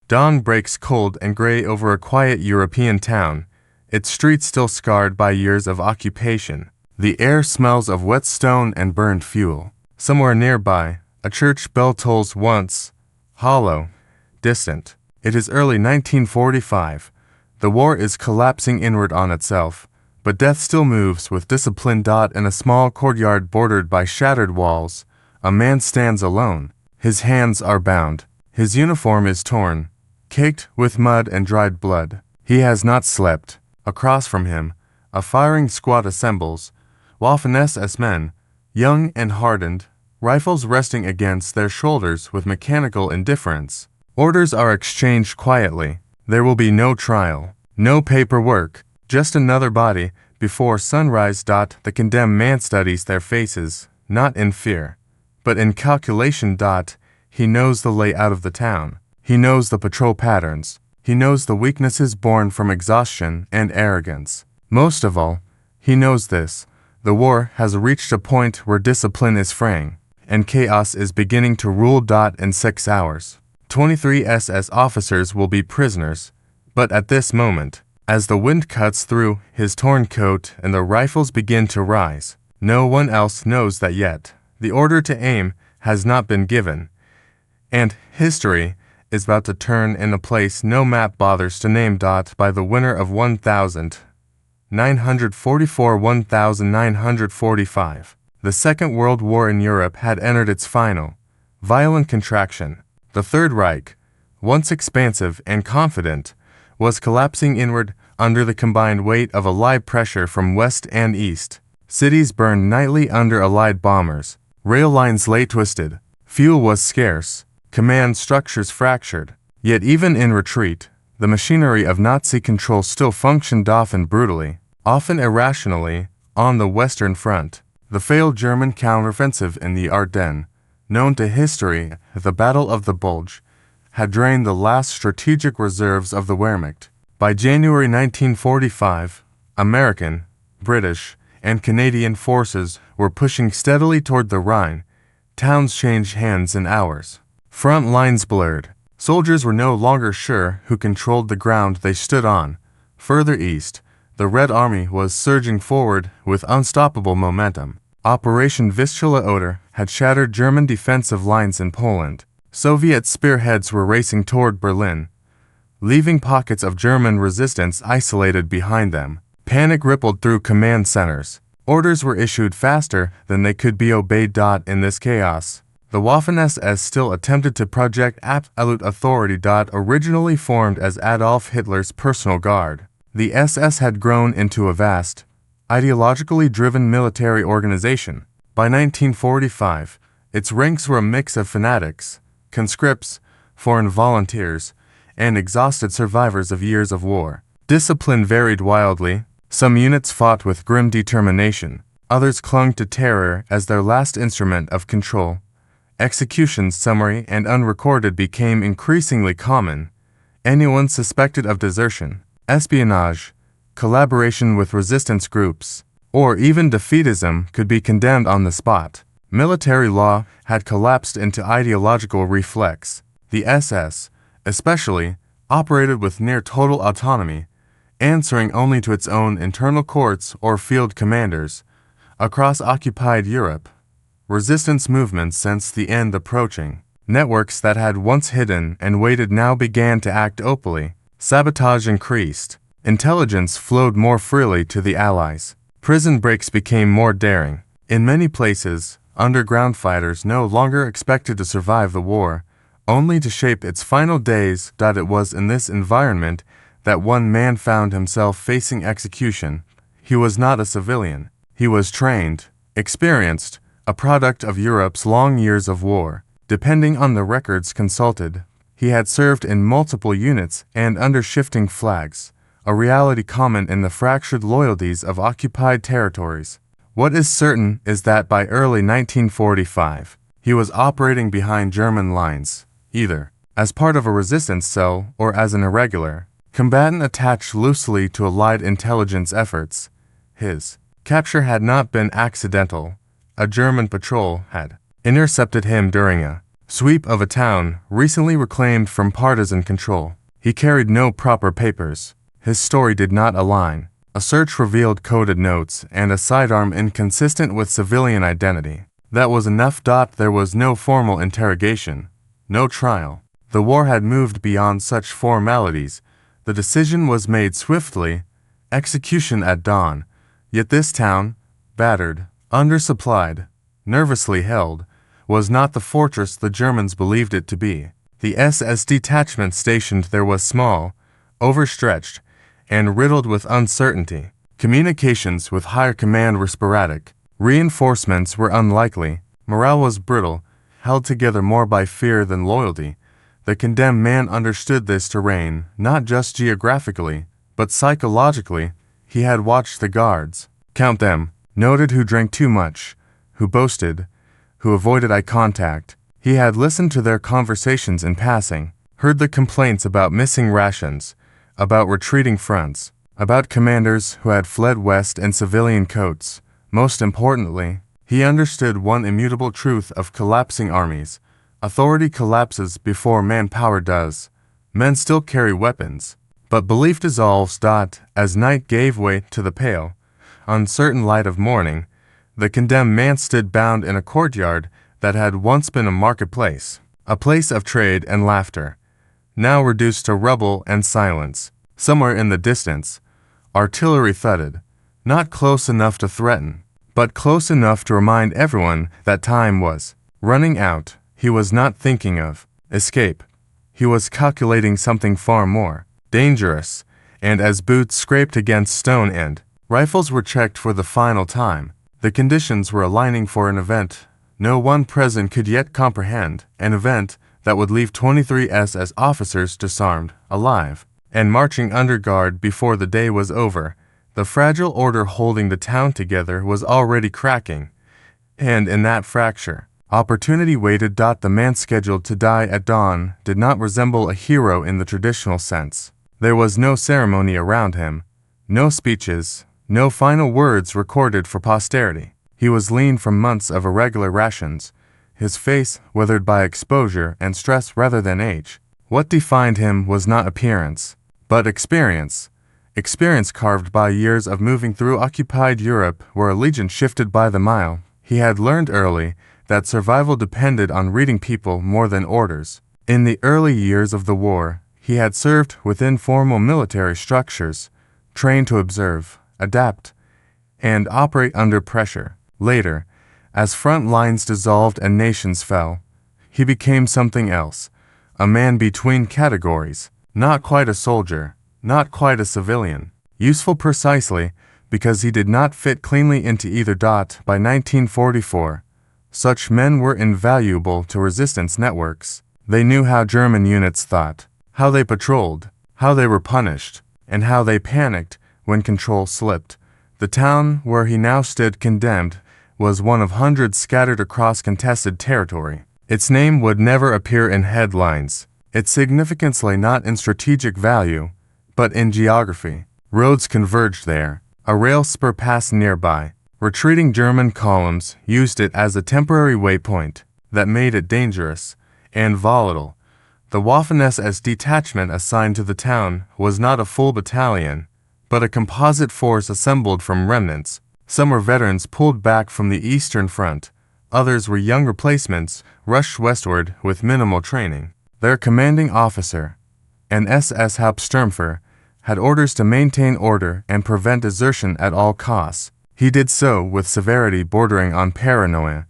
Dawn breaks cold and gray over a quiet European town, its streets still scarred by years of occupation. The air smells of wet stone and burned fuel. Somewhere nearby, a church bell tolls once, hollow, distant. It is early 1945. The war is collapsing inward on itself, but death still moves with discipline. In a small courtyard bordered by shattered walls, a man stands alone. His hands are bound. His uniform is torn, caked with mud and dried blood. He has not slept. Across from him, a firing squad assembles, Waffen-SS men, young and hardened, rifles resting against their shoulders with mechanical indifference. Orders are exchanged quietly. There will be no trial, no paperwork, just another body before sunrise. The condemned man studies their faces, not in fear, but in calculation. He knows the layout of the town. He knows the patrol patterns. He knows the weaknesses born from exhaustion and arrogance. Most of all, he knows this: the war has reached a point where discipline is fraying, and chaos is beginning to rule. In 6 hours, 23 SS officers will be prisoners, but at this moment, as the wind cuts through his torn coat and the rifles begin to rise, no one else knows that yet. The order to aim has not been given, and history is about to turn in a place no map bothers to name. By the winter of 1944-1945, the Second World War in Europe had entered its final, violent contraction. The Third Reich, once expansive and confident, was collapsing inward under the combined weight of Allied pressure from west and east. Cities burned nightly under Allied bombers. Rail lines lay twisted. Fuel was scarce. Command structures fractured. Yet even in retreat, the machinery of Nazi control still functioned, often brutally, often irrationally, on the Western Front. The failed German counteroffensive in the Ardennes, known to history as the Battle of the Bulge, had drained the last strategic reserves of the Wehrmacht. By January 1945, American, British, and Canadian forces were pushing steadily toward the Rhine. Towns changed hands in hours. Front lines blurred. Soldiers were no longer sure who controlled the ground they stood on. Further east, the Red Army was surging forward with unstoppable momentum. Operation Vistula Oder had shattered German defensive lines in Poland. Soviet spearheads were racing toward Berlin, leaving pockets of German resistance isolated behind them. Panic rippled through command centers. Orders were issued faster than they could be obeyed. In this chaos, the Waffen-SS still attempted to project absolute authority. Originally formed as Adolf Hitler's personal guard, the SS had grown into a vast, ideologically driven military organization. By 1945, its ranks were a mix of fanatics, conscripts, foreign volunteers, and exhausted survivors of years of war. Discipline varied wildly. Some units fought with grim determination. Others clung to terror as their last instrument of control. Executions, summary and unrecorded, became increasingly common. Anyone suspected of desertion, espionage, collaboration with resistance groups, or even defeatism could be condemned on the spot. Military law had collapsed into ideological reflex. The SS, especially, operated with near total autonomy, answering only to its own internal courts or field commanders. Across occupied Europe, resistance movements sensed the end approaching. Networks that had once hidden and waited now began to act openly. Sabotage increased. Intelligence flowed more freely to the Allies. Prison breaks became more daring. In many places, underground fighters no longer expected to survive the war, only to shape its final days. It was in this environment that one man found himself facing execution. He was not a civilian. He was trained, experienced, a product of Europe's long years of war. Depending on the records consulted, he had served in multiple units and under shifting flags, a reality common in the fractured loyalties of occupied territories. What is certain is that by early 1945, he was operating behind German lines, either as part of a resistance cell or as an irregular combatant attached loosely to Allied intelligence efforts. His capture had not been accidental. A German patrol had intercepted him during a sweep of a town recently reclaimed from partisan control. He carried no proper papers. His story did not align. A search revealed coded notes and a sidearm inconsistent with civilian identity. That was enough. There was no formal interrogation, no trial. The war had moved beyond such formalities. The decision was made swiftly, execution at dawn. Yet this town, battered, undersupplied, nervously held, was not the fortress the Germans believed it to be. The SS detachment stationed there was small, overstretched, and riddled with uncertainty. Communications with higher command were sporadic. Reinforcements were unlikely. Morale was brittle, held together more by fear than loyalty. The condemned man understood this terrain, not just geographically, but psychologically. He had watched the guards, count them, noted who drank too much, who boasted, who avoided eye contact. He had listened to their conversations in passing, heard the complaints about missing rations, about retreating fronts, about commanders who had fled west in civilian coats. Most importantly, he understood one immutable truth of collapsing armies. Authority collapses before manpower does. Men still carry weapons, but belief dissolves. As night gave way to the pale, uncertain light of morning, the condemned man stood bound in a courtyard that had once been a marketplace, a place of trade and laughter, now reduced to rubble and silence. Somewhere in the distance, artillery thudded, not close enough to threaten, but close enough to remind everyone that time was running out. He was not thinking of escape. He was calculating something far more dangerous, and as boots scraped against stone and rifles were checked for the final time, the conditions were aligning for an event no one present could yet comprehend, an event that would leave 23 SS officers disarmed, alive, and marching under guard before the day was over. The fragile order holding the town together was already cracking, and in that fracture, opportunity waited. The man scheduled to die at dawn did not resemble a hero in the traditional sense. There was no ceremony around him, no speeches, no final words recorded for posterity. He was lean from months of irregular rations, his face weathered by exposure and stress rather than age. What defined him was not appearance, but experience. Experience carved by years of moving through occupied Europe where allegiance shifted by the mile. He had learned early that survival depended on reading people more than orders. In the early years of the war, he had served within formal military structures, trained to observe, adapt, and operate under pressure. Later, as front lines dissolved and nations fell, he became something else, a man between categories, not quite a soldier, not quite a civilian, useful precisely because he did not fit cleanly into either. By 1944, such men were invaluable to resistance networks. They knew how German units thought, how they patrolled, how they were punished, and how they panicked when control slipped. The town where he now stood condemned was one of hundreds scattered across contested territory. Its name would never appear in headlines, its significance lay not in strategic value, but in geography. Roads converged there, a rail spur passed nearby. Retreating German columns used it as a temporary waypoint that made it dangerous and volatile. The Waffen-SS detachment assigned to the town was not a full battalion, but a composite force assembled from remnants. Some were veterans pulled back from the Eastern Front. Others were young replacements rushed westward with minimal training. Their commanding officer, an SS Hauptsturmführer, had orders to maintain order and prevent desertion at all costs. He did so with severity bordering on paranoia.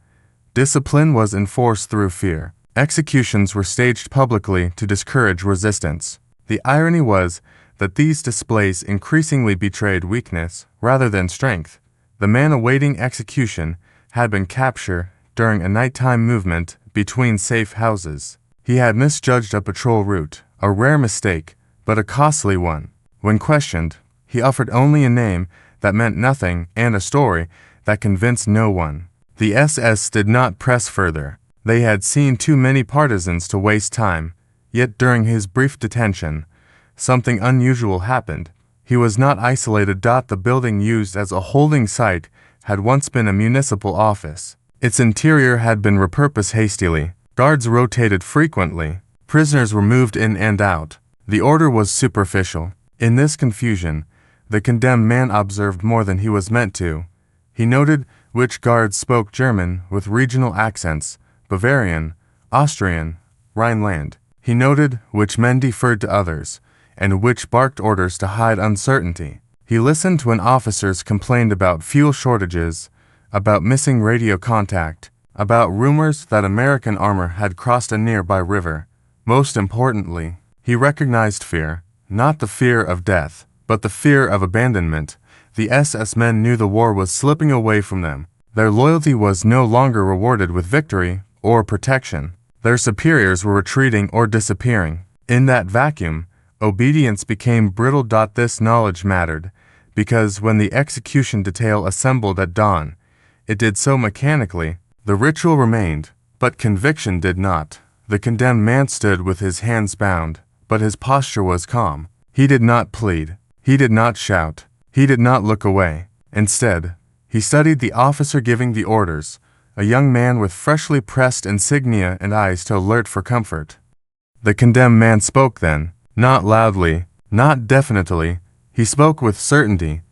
Discipline was enforced through fear. Executions were staged publicly to discourage resistance. The irony was that these displays increasingly betrayed weakness rather than strength. The man awaiting execution had been captured during a nighttime movement between safe houses. He had misjudged a patrol route, a rare mistake, but a costly one. When questioned, he offered only a name that meant nothing and a story that convinced no one. The SS did not press further. They had seen too many partisans to waste time. Yet during his brief detention, something unusual happened. He was not isolated. The building used as a holding site had once been a municipal office. Its interior had been repurposed hastily. Guards rotated frequently. Prisoners were moved in and out. The order was superficial. In this confusion, the condemned man observed more than he was meant to. He noted which guards spoke German with regional accents, Bavarian, Austrian, Rhineland. He noted which men deferred to others, and which barked orders to hide uncertainty. He listened when officers complained about fuel shortages, about missing radio contact, about rumors that American armor had crossed a nearby river. Most importantly, he recognized fear, not the fear of death, but the fear of abandonment. The SS men knew the war was slipping away from them. Their loyalty was no longer rewarded with victory or protection. Their superiors were retreating or disappearing. In that vacuum, obedience became brittle. This knowledge mattered, because when the execution detail assembled at dawn, it did so mechanically. The ritual remained, but conviction did not. The condemned man stood with his hands bound, but his posture was calm. He did not plead. He did not shout. He did not look away. Instead, he studied the officer giving the orders, a young man with freshly pressed insignia and eyes too alert for comfort. The condemned man spoke then, not loudly, not definitely. He spoke with certainty.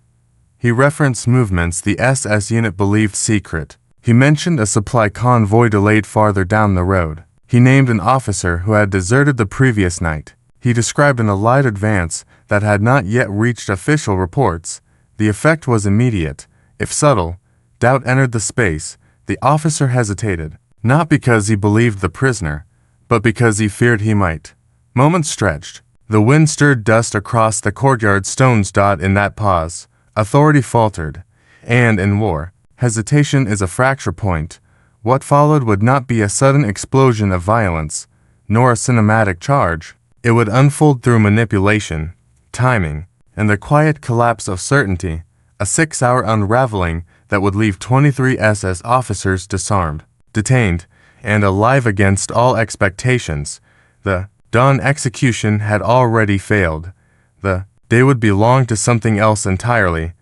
He referenced movements the SS unit believed secret. He mentioned a supply convoy delayed farther down the road. He named an officer who had deserted the previous night. He described an Allied advance that had not yet reached official reports. The effect was immediate, if subtle. Doubt entered the space. The officer hesitated, not because he believed the prisoner, but because he feared he might. Moments stretched. The wind stirred dust across the courtyard stones. In that pause, authority faltered. And in war, hesitation is a fracture point. What followed would not be a sudden explosion of violence, nor a cinematic charge. It would unfold through manipulation, timing, and the quiet collapse of certainty, a 6-hour unraveling that would leave 23 SS officers disarmed, detained, and alive against all expectations. The dawn execution had already failed. The day would belong to something else entirely.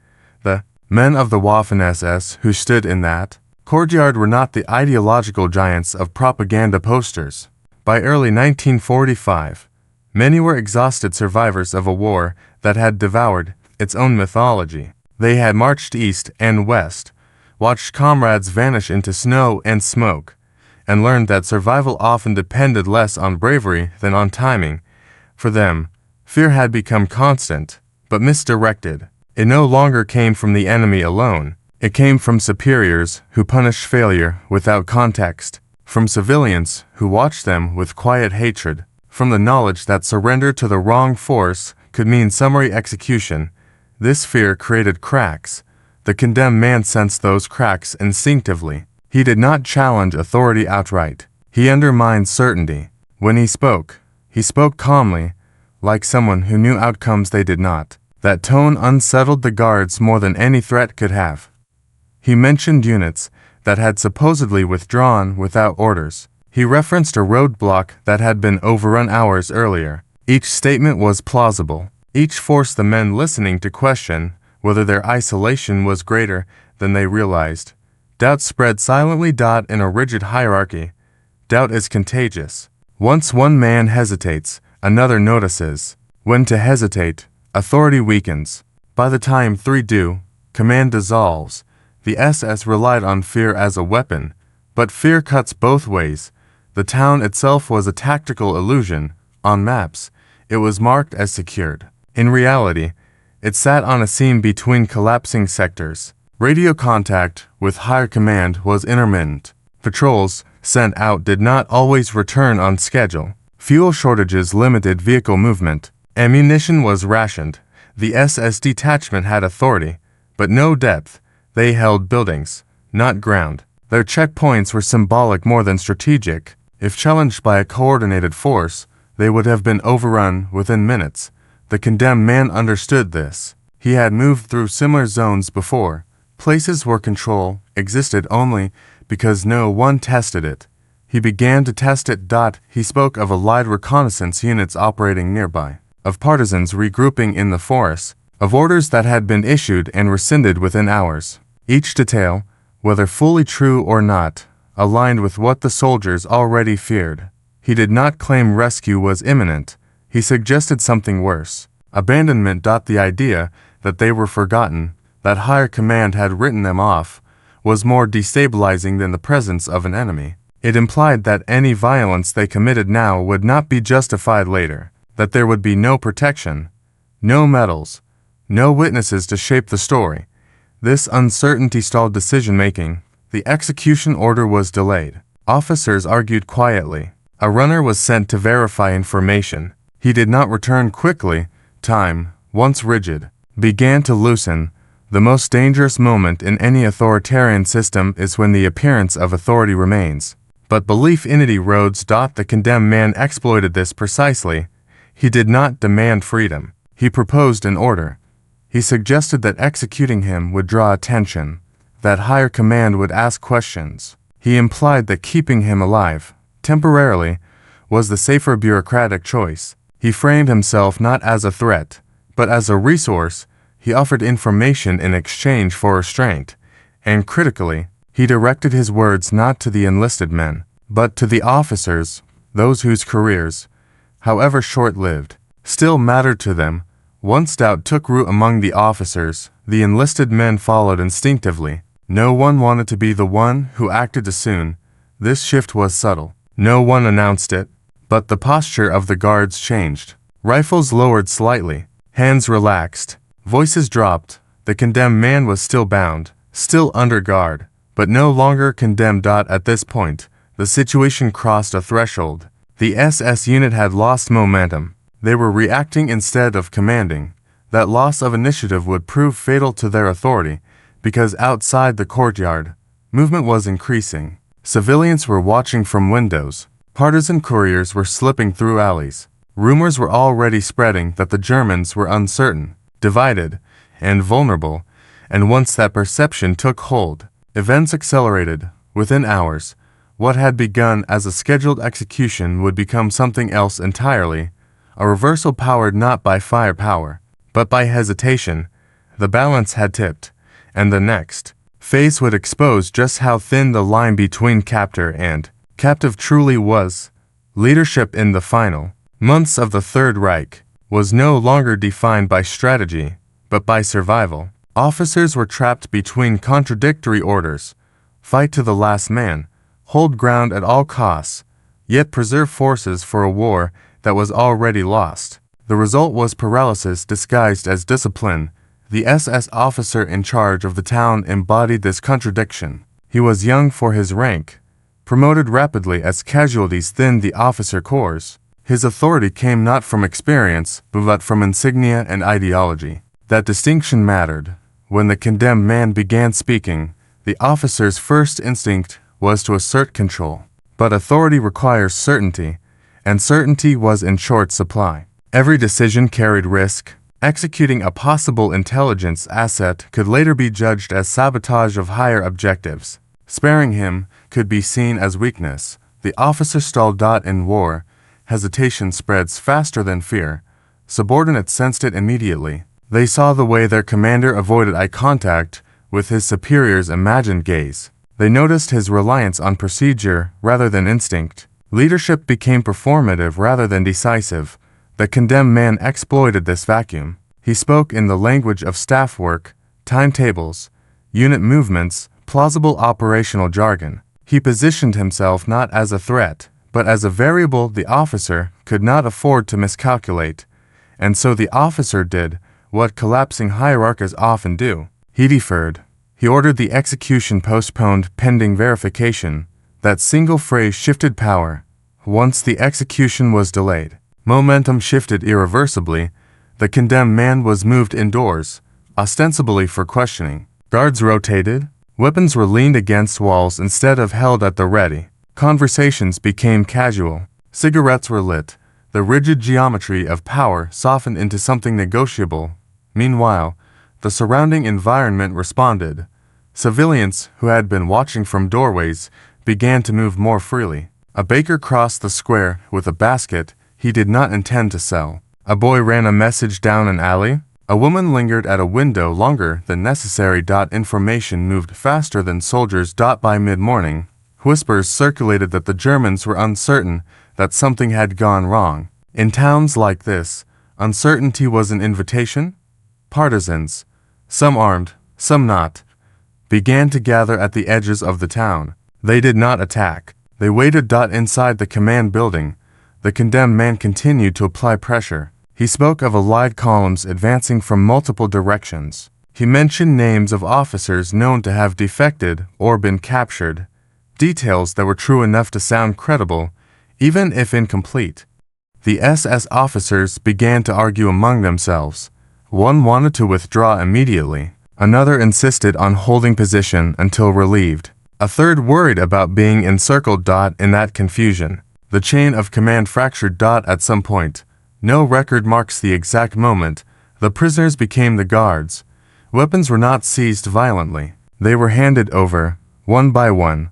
The men of the Waffen-SS who stood in that courtyard were not the ideological giants of propaganda posters. By early 1945, many were exhausted survivors of a war that had devoured its own mythology. They had marched east and west, watched comrades vanish into snow and smoke, and learned that survival often depended less on bravery than on timing. For them, fear had become constant, but misdirected. It no longer came from the enemy alone. It came from superiors who punished failure without context, from civilians who watched them with quiet hatred, from the knowledge that surrender to the wrong force could mean summary execution. This fear created cracks. The condemned man sensed those cracks instinctively. He did not challenge authority outright. He undermined certainty. When he spoke calmly, like someone who knew outcomes they did not. That tone unsettled the guards more than any threat could have. He mentioned units that had supposedly withdrawn without orders. He referenced a roadblock that had been overrun hours earlier. Each statement was plausible. Each forced the men listening to question whether their isolation was greater than they realized. Doubt spread silently. In a rigid hierarchy, doubt is contagious. Once one man hesitates, another notices. When to hesitate, authority weakens. By the time 3 do, command dissolves. The SS relied on fear as a weapon, but fear cuts both ways. The town itself was a tactical illusion. On maps, it was marked as secured. In reality, it sat on a seam between collapsing sectors. Radio contact with higher command was intermittent. Patrols sent out did not always return on schedule. Fuel shortages limited vehicle movement. Ammunition was rationed. The SS detachment had authority, but no depth. They held buildings, not ground. Their checkpoints were symbolic more than strategic. If challenged by a coordinated force, they would have been overrun within minutes. The condemned man understood this. He had moved through similar zones before, places where control existed only because no one tested it. He began to test it. He spoke of Allied reconnaissance units operating nearby, of partisans regrouping in the forests, of orders that had been issued and rescinded within hours. Each detail, whether fully true or not, aligned with what the soldiers already feared. He did not claim rescue was imminent. He suggested something worse. Abandonment. The idea that they were forgotten, that higher command had written them off, was more destabilizing than the presence of an enemy. It implied that any violence they committed now would not be justified later, that there would be no protection, no medals, no witnesses to shape the story. This uncertainty stalled decision-making. The execution order was delayed. Officers argued quietly. A runner was sent to verify information. He did not return quickly. Time, once rigid, began to loosen. The most dangerous moment in any authoritarian system is when the appearance of authority remains. But belief in it erodes. The condemned man exploited this precisely. He did not demand freedom. He proposed an order. He suggested that executing him would draw attention, that higher command would ask questions. He implied that keeping him alive, temporarily, was the safer bureaucratic choice. He framed himself not as a threat, but as a resource. He offered information in exchange for restraint, and critically, he directed his words not to the enlisted men, but to the officers, those whose careers, however short-lived, still mattered to them. Once doubt took root among the officers, the enlisted men followed instinctively. No one wanted to be the one who acted too soon. This shift was subtle. No one announced it, but the posture of the guards changed. Rifles lowered slightly, hands relaxed, voices dropped. The condemned man was still bound, still under guard, but no longer condemned. At this point, the situation crossed a threshold. The SS unit had lost momentum. They were reacting instead of commanding. That loss of initiative would prove fatal to their authority, because outside the courtyard, movement was increasing. Civilians were watching from windows. Partisan couriers were slipping through alleys. Rumors were already spreading that the Germans were uncertain, divided, and vulnerable, and once that perception took hold, events accelerated. Within hours, what had begun as a scheduled execution would become something else entirely, a reversal powered not by firepower, but by hesitation. The balance had tipped, and the next phase would expose just how thin the line between captor and captive truly was. Leadership in the final months of the Third Reich was no longer defined by strategy, but by survival. Officers were trapped between contradictory orders: fight to the last man, hold ground at all costs, yet preserve forces for a war that was already lost. The result was paralysis disguised as discipline. The SS officer in charge of the town embodied this contradiction. He was young for his rank, promoted rapidly as casualties thinned the officer corps. His authority came not from experience, but from insignia and ideology. That distinction mattered. When the condemned man began speaking, the officer's first instinct was to assert control. But authority requires certainty, and certainty was in short supply. Every decision carried risk. Executing a possible intelligence asset could later be judged as sabotage of higher objectives. Sparing him could be seen as weakness. The officer stalled. In war, hesitation spreads faster than fear. Subordinates sensed it immediately. They saw the way their commander avoided eye contact with his superior's imagined gaze. They noticed his reliance on procedure rather than instinct. Leadership became performative rather than decisive. The condemned man exploited this vacuum. He spoke in the language of staff work, timetables, unit movements, plausible operational jargon. He positioned himself not as a threat, but as a variable the officer could not afford to miscalculate. And so the officer did what collapsing hierarchies often do. He deferred. He ordered the execution postponed pending verification. That single phrase shifted power. Once the execution was delayed, momentum shifted irreversibly. The condemned man was moved indoors, ostensibly for questioning. Guards rotated. Weapons were leaned against walls instead of held at the ready. Conversations became casual. Cigarettes were lit. The rigid geometry of power softened into something negotiable. Meanwhile, the surrounding environment responded. Civilians who had been watching from doorways began to move more freely. A baker crossed the square with a basket he did not intend to sell. A boy ran a message down an alley. A woman lingered at a window longer than necessary. Information moved faster than soldiers. By mid-morning, Whispers circulated that the Germans were uncertain that something had gone wrong. In towns like this, uncertainty was an invitation. Partisans, some armed, some not, began to gather at the edges of the town. They did not attack. They waited. Inside the command building, the condemned man continued to apply pressure. He spoke of allied columns advancing from multiple directions. He mentioned names of officers known to have defected or been captured, details that were true enough to sound credible, even if incomplete. The SS officers began to argue among themselves. One wanted to withdraw immediately. Another insisted on holding position until relieved. A third worried about being encircled. In that confusion, the chain of command fractured. At some point, no record marks the exact moment, the prisoners became the guards. Weapons were not seized violently. They were handed over, one by one,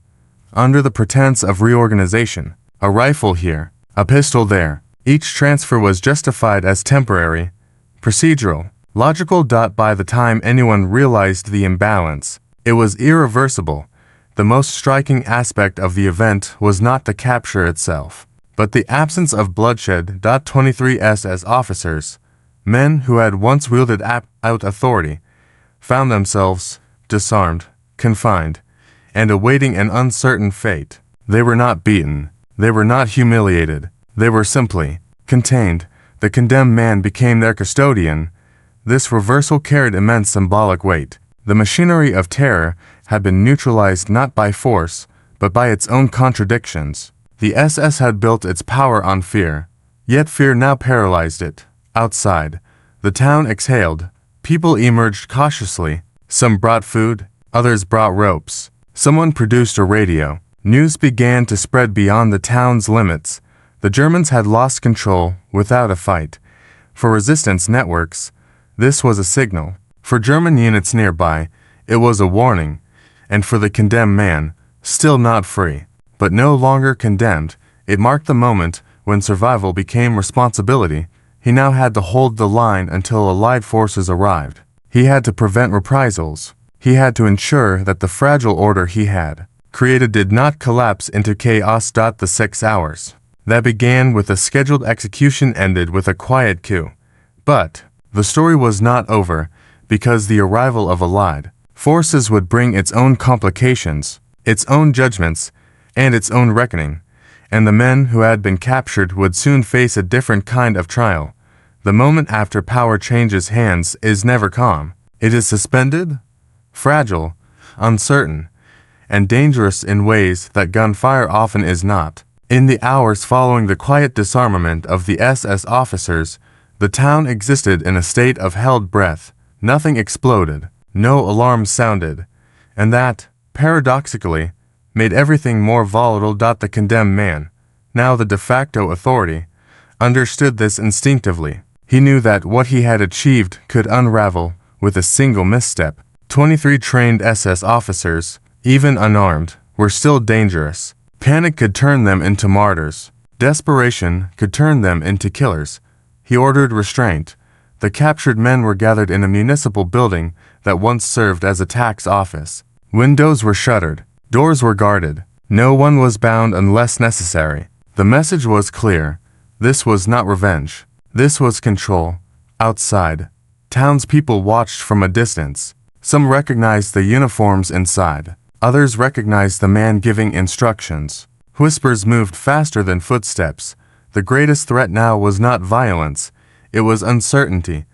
under the pretense of reorganization. A rifle here, a pistol there. Each transfer was justified as temporary, procedural, logical. By the time anyone realized the imbalance, it was irreversible. The most striking aspect of the event was not the capture itself, but the absence of bloodshed. 23 SS officers, men who had once wielded out authority, found themselves disarmed, confined, and awaiting an uncertain fate. They were not beaten. They were not humiliated. They were simply contained. The condemned man became their custodian. This reversal carried immense symbolic weight. The machinery of terror had been neutralized not by force, but by its own contradictions. The SS had built its power on fear, yet fear now paralyzed it. Outside, the town exhaled. People emerged cautiously. Some brought food, others brought ropes. Someone produced a radio. News began to spread beyond the town's limits. The Germans had lost control without a fight. For resistance networks, this was a signal. For German units nearby, it was a warning. And for the condemned man, still not free, but no longer condemned, it marked the moment when survival became responsibility. He now had to hold the line until Allied forces arrived. He had to prevent reprisals. He had to ensure that the fragile order he had created did not collapse into chaos. The 6 hours that began with a scheduled execution ended with a quiet coup. But the story was not over, because the arrival of Allied forces would bring its own complications, its own judgments, and its own reckoning, and the men who had been captured would soon face a different kind of trial. The moment after power changes hands is never calm. It is suspended, fragile, uncertain, and dangerous in ways that gunfire often is not. In the hours following the quiet disarmament of the SS officers, the town existed in a state of held breath. Nothing exploded, no alarm sounded, and that, paradoxically, made everything more volatile. The condemned man, now the de facto authority, understood this instinctively. He knew that what he had achieved could unravel with a single misstep. 23 trained SS officers, even unarmed, were still dangerous. Panic could turn them into martyrs. Desperation could turn them into killers. He ordered restraint. The captured men were gathered in a municipal building that once served as a tax office. Windows were shuttered. Doors were guarded. No one was bound unless necessary. The message was clear. This was not revenge. This was control. Outside, townspeople watched from a distance. Some recognized the uniforms inside. Others recognized the man giving instructions. Whispers moved faster than footsteps. The greatest threat now was not violence. It was uncertainty.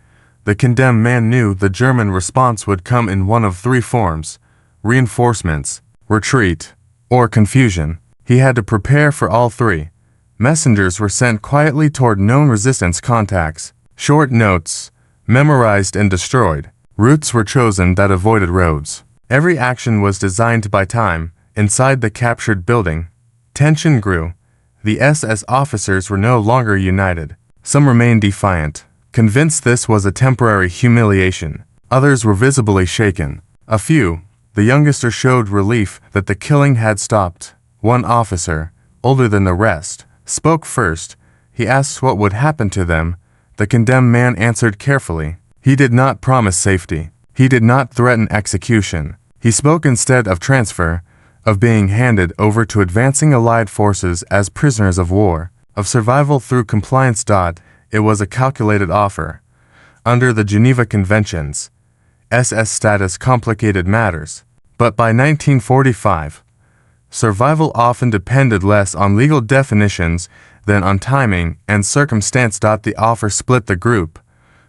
The condemned man knew the German response would come in one of 3 forms: reinforcements, retreat, or confusion. He had to prepare for all 3. Messengers were sent quietly toward known resistance contacts. Short notes, memorized and destroyed. Routes were chosen that avoided roads. Every action was designed by time. Inside the captured building, tension grew. The SS officers were no longer united. Some remained defiant, convinced this was a temporary humiliation. Others were visibly shaken. A few, the youngest, showed relief that the killing had stopped. One officer, older than the rest, spoke first. He asked what would happen to them. The condemned man answered carefully. He did not promise safety. He did not threaten execution. He spoke instead of transfer, of being handed over to advancing Allied forces as prisoners of war, of survival through compliance. It was a calculated offer. Under the Geneva Conventions, SS status complicated matters, but by 1945, survival often depended less on legal definitions than on timing and circumstance. The offer split the group.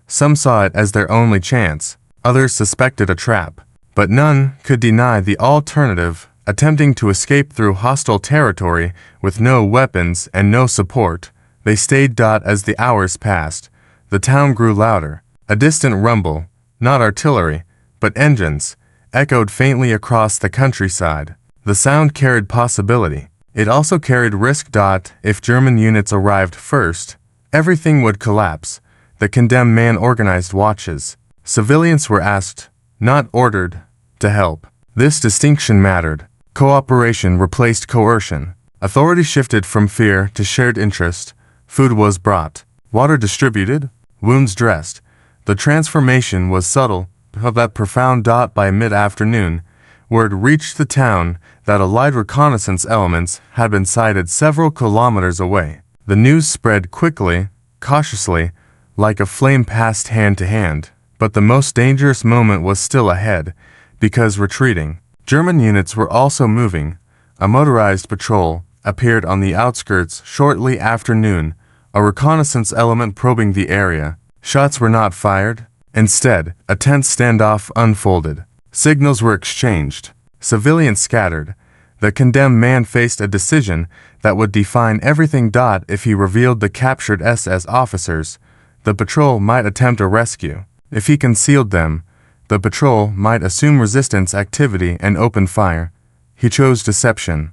Some saw it as their only chance, others suspected a trap, but none could deny the alternative, attempting to escape through hostile territory with no weapons and no support. They stayed. As the hours passed, the town grew louder. A distant rumble, not artillery, but engines, echoed faintly across the countryside. The sound carried possibility. It also carried risk. If German units arrived first, everything would collapse. The condemned man organized watches. Civilians were asked, not ordered, to help. This distinction mattered. Cooperation replaced coercion. Authority shifted from fear to shared interest. Food was brought, water distributed, wounds dressed. The transformation was subtle, but profound. By mid-afternoon, word reached the town that Allied reconnaissance elements had been sighted several kilometers away. The news spread quickly, cautiously, like a flame passed hand to hand. But the most dangerous moment was still ahead, because retreating German units were also moving. A motorized patrol appeared on the outskirts shortly after noon, a reconnaissance element probing the area. Shots were not fired. Instead, a tense standoff unfolded. Signals were exchanged. Civilians scattered. The condemned man faced a decision that would define everything. If he revealed the captured SS officers, the patrol might attempt a rescue. If he concealed them, the patrol might assume resistance activity and open fire. He chose deception.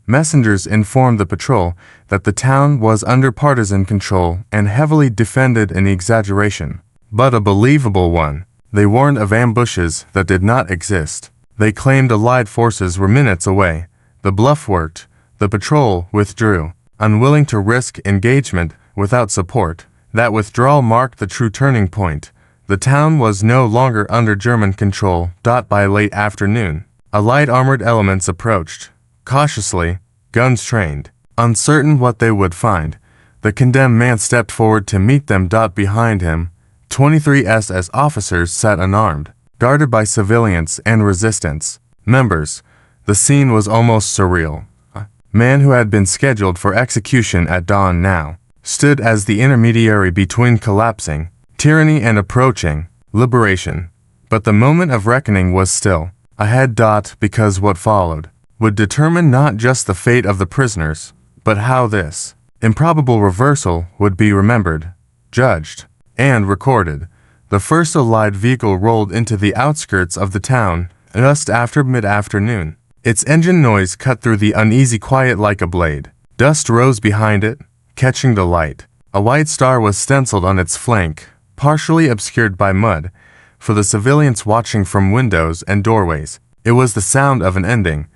Messengers informed the patrol that the town was under partisan control and heavily defended, an exaggeration, but a believable one. They warned of ambushes that did not exist. They claimed Allied forces were minutes away. The bluff worked. The patrol withdrew, unwilling to risk engagement without support. That withdrawal marked the true turning point. The town was no longer under German control. By late afternoon, Allied armored elements approached. Cautiously, guns trained. Uncertain what they would find, the condemned man stepped forward to meet them. Behind him, 23 SS officers sat unarmed, guarded by civilians and resistance members. The scene was almost surreal. A man who had been scheduled for execution at dawn now stood as the intermediary between collapsing tyranny and approaching liberation. But the moment of reckoning was still ahead. Because what followed would determine not just the fate of the prisoners, but how this improbable reversal would be remembered, judged, and recorded. The first Allied vehicle rolled into the outskirts of the town just after mid-afternoon. Its engine noise cut through the uneasy quiet like a blade. Dust rose behind it, catching the light. A white star was stenciled on its flank, partially obscured by mud. For the civilians watching from windows and doorways, it was the sound of an ending.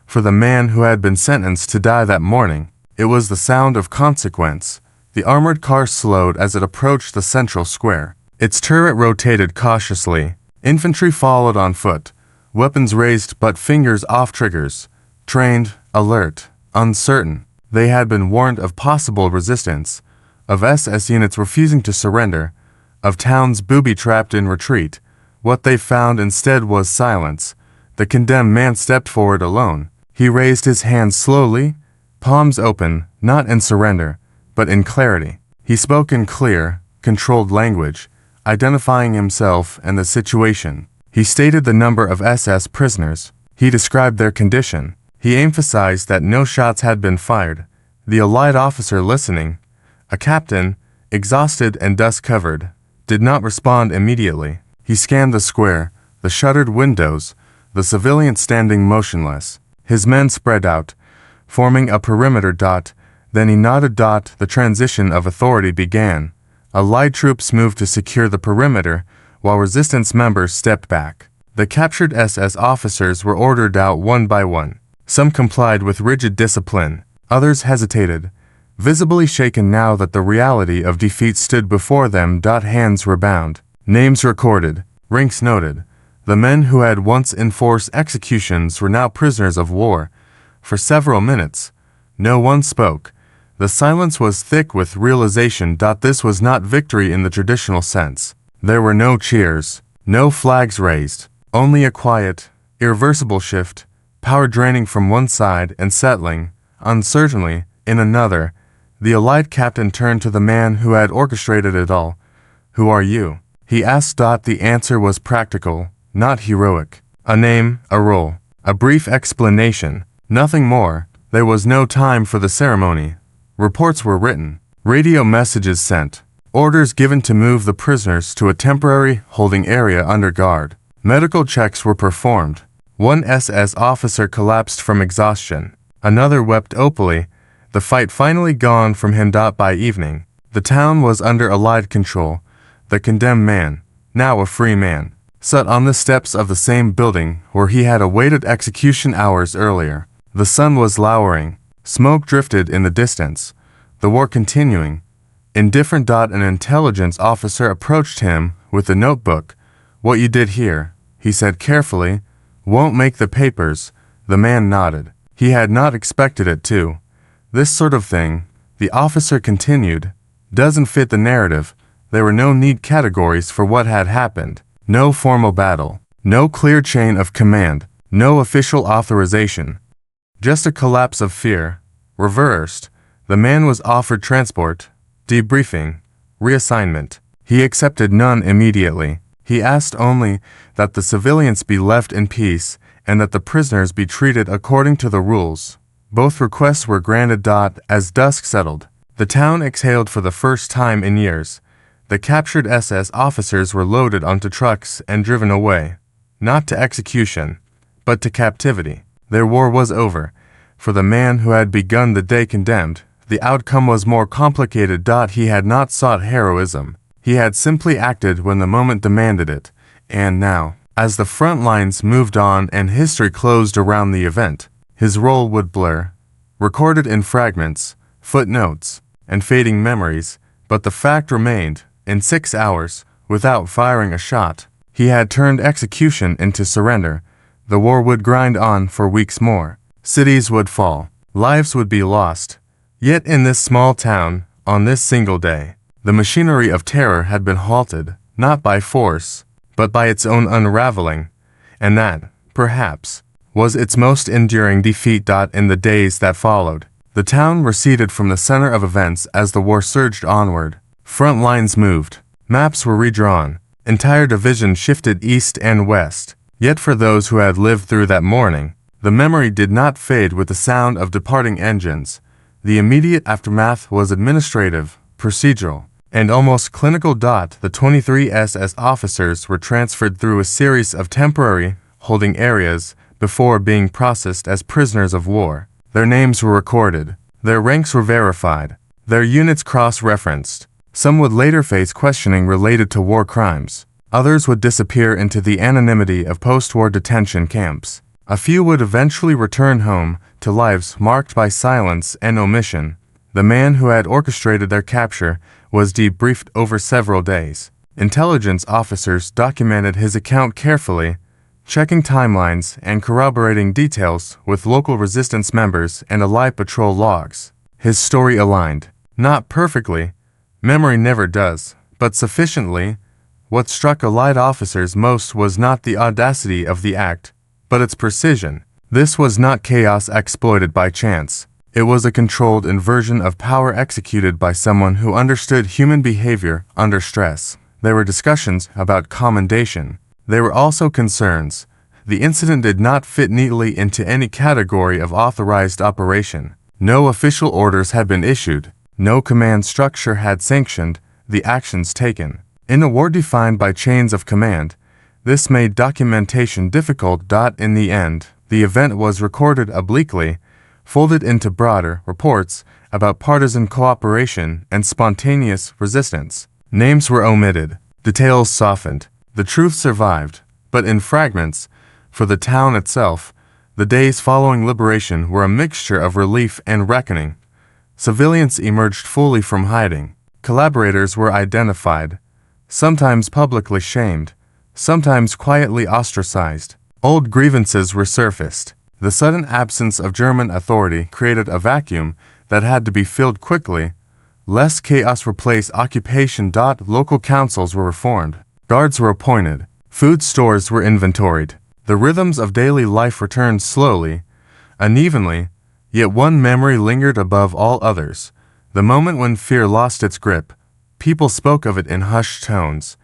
For the man who had been sentenced to die that morning, it was the sound of consequence. The armored car slowed as it approached the central square. Its turret rotated cautiously. Infantry followed on foot, weapons raised but fingers off triggers. Trained, alert, uncertain. They had been warned of possible resistance, of SS units refusing to surrender, of towns booby-trapped in retreat. What they found instead was silence. The condemned man stepped forward alone. He raised his hands slowly, palms open, not in surrender, but in clarity. He spoke in clear, controlled language, identifying himself and the situation. He stated the number of SS prisoners. He described their condition. He emphasized that no shots had been fired. The Allied officer listening, a captain, exhausted and dust-covered, did not respond immediately. He scanned the square, the shuttered windows, the civilians standing motionless. His men spread out, forming a perimeter. Then he nodded. The transition of authority began. Allied troops moved to secure the perimeter, while resistance members stepped back. The captured SS officers were ordered out one by one. Some complied with rigid discipline. Others hesitated, visibly shaken now that the reality of defeat stood before them. Hands were bound, names recorded, ranks noted. The men who had once enforced executions were now prisoners of war. For several minutes, no one spoke. The silence was thick with realization that this was not victory in the traditional sense. There were no cheers, no flags raised, only a quiet, irreversible shift, power draining from one side and settling, uncertainly, in another. The Allied captain turned to the man who had orchestrated it all. "Who are you?" he asked. The answer was practical, not heroic. A name, a role, a brief explanation, nothing more. There was no time for the ceremony. Reports were written, radio messages sent, orders given to move the prisoners to a temporary holding area under guard. Medical checks were performed. One SS officer collapsed from exhaustion. Another wept openly, the fight finally gone from him. By evening, the town was under Allied control. The condemned man, now a free man, sat on the steps of the same building where he had awaited execution hours earlier. The sun was lowering. Smoke drifted in the distance. The war continuing. Indifferent. An intelligence officer approached him with a notebook. "What you did here," he said carefully, "won't make the papers." The man nodded. He had not expected it to. "This sort of thing," the officer continued, "doesn't fit the narrative." There were no neat categories for what had happened. No formal battle. No clear chain of command. No official authorization. Just a collapse of fear, reversed. The man was offered transport, debriefing, reassignment. He accepted none immediately. He asked only that the civilians be left in peace and that the prisoners be treated according to the rules. Both requests were granted. As dusk settled, the town exhaled for the first time in years. The captured SS officers were loaded onto trucks and driven away, not to execution, but to captivity. Their war was over. For the man who had begun the day condemned, the outcome was more complicated. He had not sought heroism. He had simply acted when the moment demanded it. And now, as the front lines moved on and history closed around the event, his role would blur, recorded in fragments, footnotes, and fading memories, but the fact remained. In 6 hours, without firing a shot, he had turned execution into surrender. The war would grind on for weeks more. Cities would fall. Lives would be lost. Yet in this small town, on this single day, the machinery of terror had been halted, not by force, but by its own unraveling. And that, perhaps, was its most enduring defeat. In the days that followed, the town receded from the center of events as the war surged onward. Front lines moved. Maps were redrawn. Entire divisions shifted east and west. Yet for those who had lived through that morning, the memory did not fade with the sound of departing engines. The immediate aftermath was administrative, procedural, and almost clinical. The 23 SS officers were transferred through a series of temporary holding areas before being processed as prisoners of war. Their names were recorded. Their ranks were verified. Their units cross-referenced. Some would later face questioning related to war crimes. Others would disappear into the anonymity of post-war detention camps. A few would eventually return home to lives marked by silence and omission. The man who had orchestrated their capture was debriefed over several days. Intelligence officers documented his account carefully, checking timelines and corroborating details with local resistance members and Allied patrol logs. His story aligned, not perfectly, memory never does, but sufficiently. What struck Allied officers most was not the audacity of the act, but its precision. This was not chaos exploited by chance. It was a controlled inversion of power executed by someone who understood human behavior under stress. There were discussions about commendation. There were also concerns. The incident did not fit neatly into any category of authorized operation. No official orders had been issued. No command structure had sanctioned the actions taken. In a war defined by chains of command, this made documentation difficult. In the end, the event was recorded obliquely, folded into broader reports about partisan cooperation and spontaneous resistance. Names were omitted, details softened. The truth survived, but in fragments. For the town itself, the days following liberation were a mixture of relief and reckoning. Civilians emerged fully from hiding. Collaborators were identified, sometimes publicly shamed, sometimes quietly ostracized. Old grievances resurfaced. The sudden absence of German authority created a vacuum that had to be filled quickly, lest chaos replace occupation. Local councils were reformed. Guards were appointed. Food stores were inventoried. The rhythms of daily life returned slowly, unevenly, yet one memory lingered above all others. The moment when fear lost its grip. People spoke of it in hushed tones.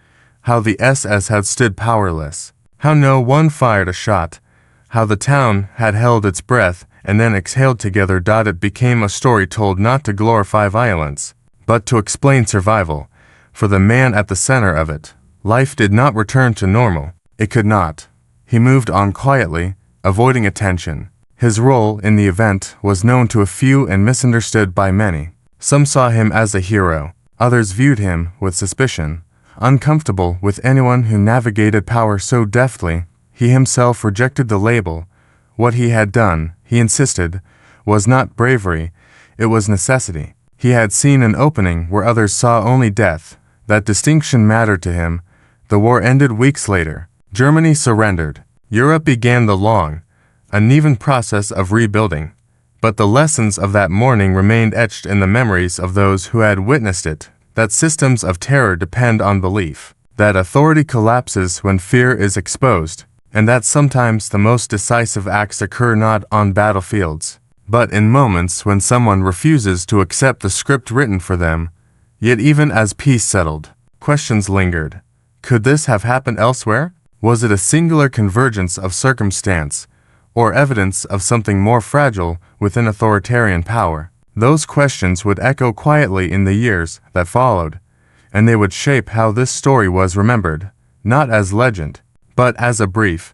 How the SS had stood powerless. How no one fired a shot. How the town had held its breath and then exhaled together. It became a story told not to glorify violence, but to explain survival. For the man at the center of it, life did not return to normal. It could not. He moved on quietly, avoiding attention. His role in the event was known to a few and misunderstood by many. Some saw him as a hero. Others viewed him with suspicion. Uncomfortable with anyone who navigated power so deftly, he himself rejected the label. What he had done, he insisted, was not bravery, it was necessity. He had seen an opening where others saw only death. That distinction mattered to him. The war ended weeks later. Germany surrendered. Europe began the long, uneven process of rebuilding. But the lessons of that morning remained etched in the memories of those who had witnessed it. That systems of terror depend on belief. That authority collapses when fear is exposed. And that sometimes the most decisive acts occur not on battlefields, but in moments when someone refuses to accept the script written for them. Yet even as peace settled, questions lingered. Could this have happened elsewhere? Was it a singular convergence of circumstance, or evidence of something more fragile within authoritarian power? Those questions would echo quietly in the years that followed, and they would shape how this story was remembered, not as legend, but as a brief,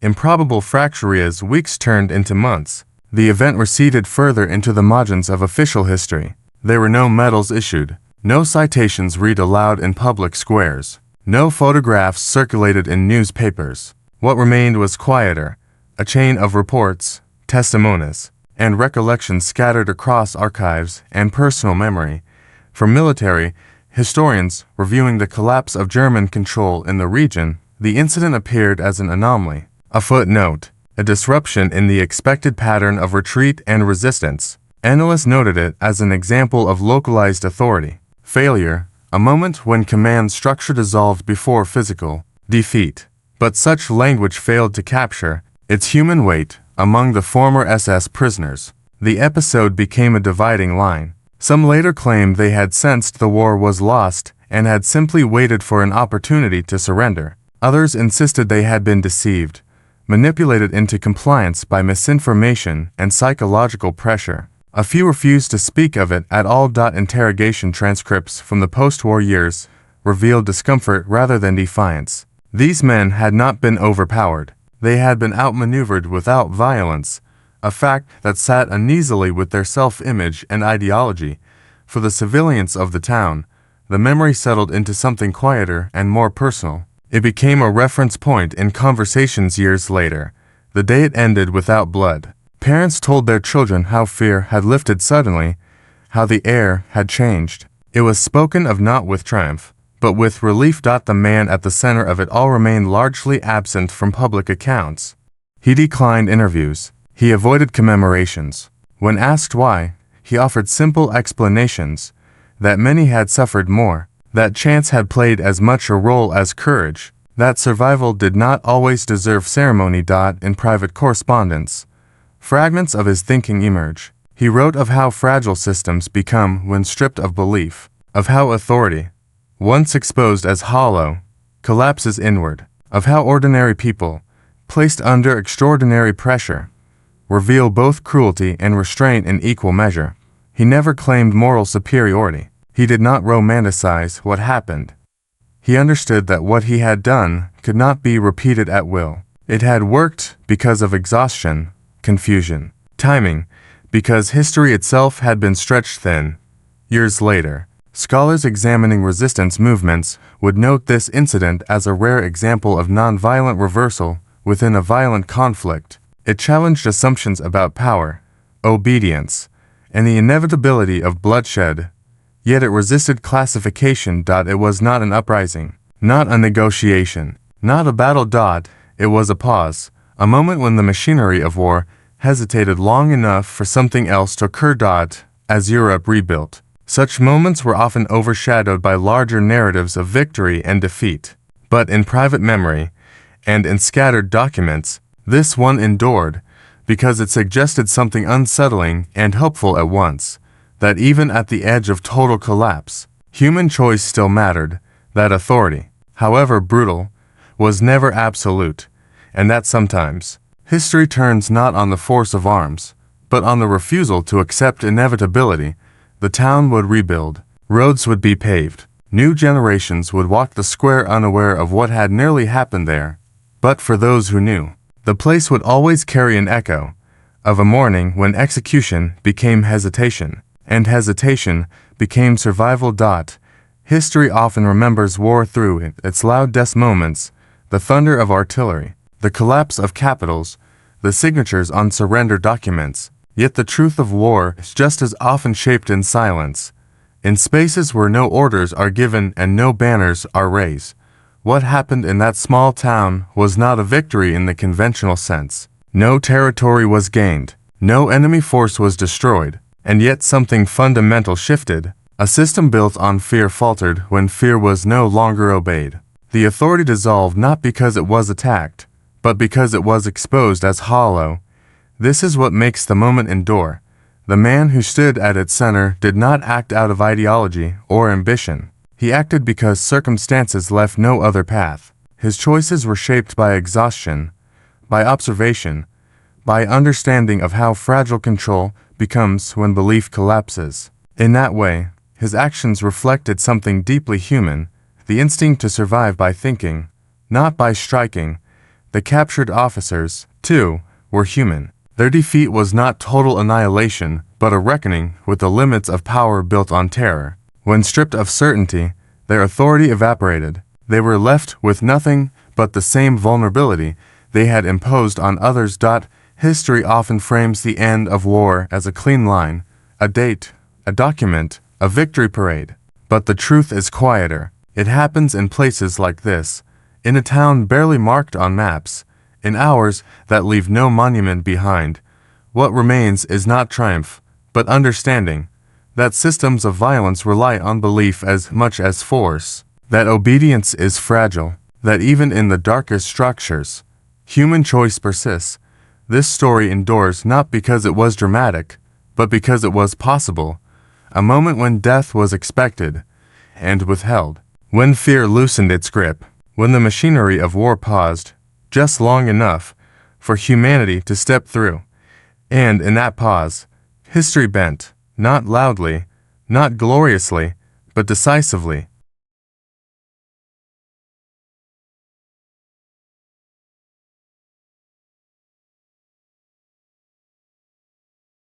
improbable fracture. As weeks turned into months, the event receded further into the margins of official history. There were no medals issued, no citations read aloud in public squares, no photographs circulated in newspapers. What remained was quieter, a chain of reports, testimonies, and recollections scattered across archives and personal memory. For military historians reviewing the collapse of German control in the region, the incident appeared as an anomaly, a footnote, a disruption in the expected pattern of retreat and resistance. Analysts noted it as an example of localized authority failure, a moment when command structure dissolved before physical defeat. But such language failed to capture its human weight among the former SS prisoners. The episode became a dividing line. Some later claimed they had sensed the war was lost and had simply waited for an opportunity to surrender. Others insisted they had been deceived, manipulated into compliance by misinformation and psychological pressure. A few refused to speak of it at all. Interrogation transcripts from the post-war years revealed discomfort rather than defiance. These men had not been overpowered. They had been outmaneuvered without violence, a fact that sat uneasily with their self-image and ideology. For the civilians of the town, the memory settled into something quieter and more personal. It became a reference point in conversations years later, the day it ended without blood. Parents told their children how fear had lifted suddenly, how the air had changed. It was spoken of not with triumph, but with relief. The man at the center of it all remained largely absent from public accounts. He declined interviews. He avoided commemorations. When asked why, he offered simple explanations, that many had suffered more, that chance had played as much a role as courage, that survival did not always deserve ceremony. In private correspondence, fragments of his thinking emerge. He wrote of how fragile systems become when stripped of belief, of how authority, once exposed as hollow, collapses inward, of how ordinary people, placed under extraordinary pressure, reveal both cruelty and restraint in equal measure. He never claimed moral superiority. He did not romanticize what happened. He understood that what he had done could not be repeated at will. It had worked because of exhaustion, confusion, timing, because history itself had been stretched thin. Years later, scholars examining resistance movements would note this incident as a rare example of nonviolent reversal within a violent conflict. It challenged assumptions about power, obedience, and the inevitability of bloodshed. Yet it resisted classification. It was not an uprising, not a negotiation, Not a battle. It was a pause, a moment when the machinery of war hesitated long enough for something else to occur. As Europe rebuilt, such moments were often overshadowed by larger narratives of victory and defeat. But in private memory, and in scattered documents, this one endured, because it suggested something unsettling and hopeful at once, that even at the edge of total collapse, human choice still mattered, that authority, however brutal, was never absolute, and that sometimes history turns not on the force of arms, but on the refusal to accept inevitability. The town would rebuild, roads would be paved, new generations would walk the square unaware of what had nearly happened there. But for those who knew, the place would always carry an echo of a morning when execution became hesitation, and hesitation became survival. History often remembers war through its loudest moments, the thunder of artillery, the collapse of capitals, the signatures on surrender documents. Yet the truth of war is just as often shaped in silence, in spaces where no orders are given and no banners are raised. What happened in that small town was not a victory in the conventional sense. No territory was gained, no enemy force was destroyed, and yet something fundamental shifted. A system built on fear faltered when fear was no longer obeyed. The authority dissolved not because it was attacked, but because it was exposed as hollow. This is what makes the moment endure. The man who stood at its center did not act out of ideology or ambition. He acted because circumstances left no other path. His choices were shaped by exhaustion, by observation, by understanding of how fragile control becomes when belief collapses. In that way, his actions reflected something deeply human, the instinct to survive by thinking, not by striking. The captured officers, too, were human. Their defeat was not total annihilation, but a reckoning with the limits of power built on terror. When stripped of certainty, their authority evaporated. They were left with nothing but the same vulnerability they had imposed on others. History often frames the end of war as a clean line, a date, a document, a victory parade. But the truth is quieter. It happens in places like this, in a town barely marked on maps, in hours that leave no monument behind. What remains is not triumph, but understanding, that systems of violence rely on belief as much as force, that obedience is fragile, that even in the darkest structures, human choice persists. This story endures not because it was dramatic, but because it was possible, a moment when death was expected and withheld, when fear loosened its grip, when the machinery of war paused just long enough for humanity to step through. And in that pause, history bent, not loudly, not gloriously, but decisively.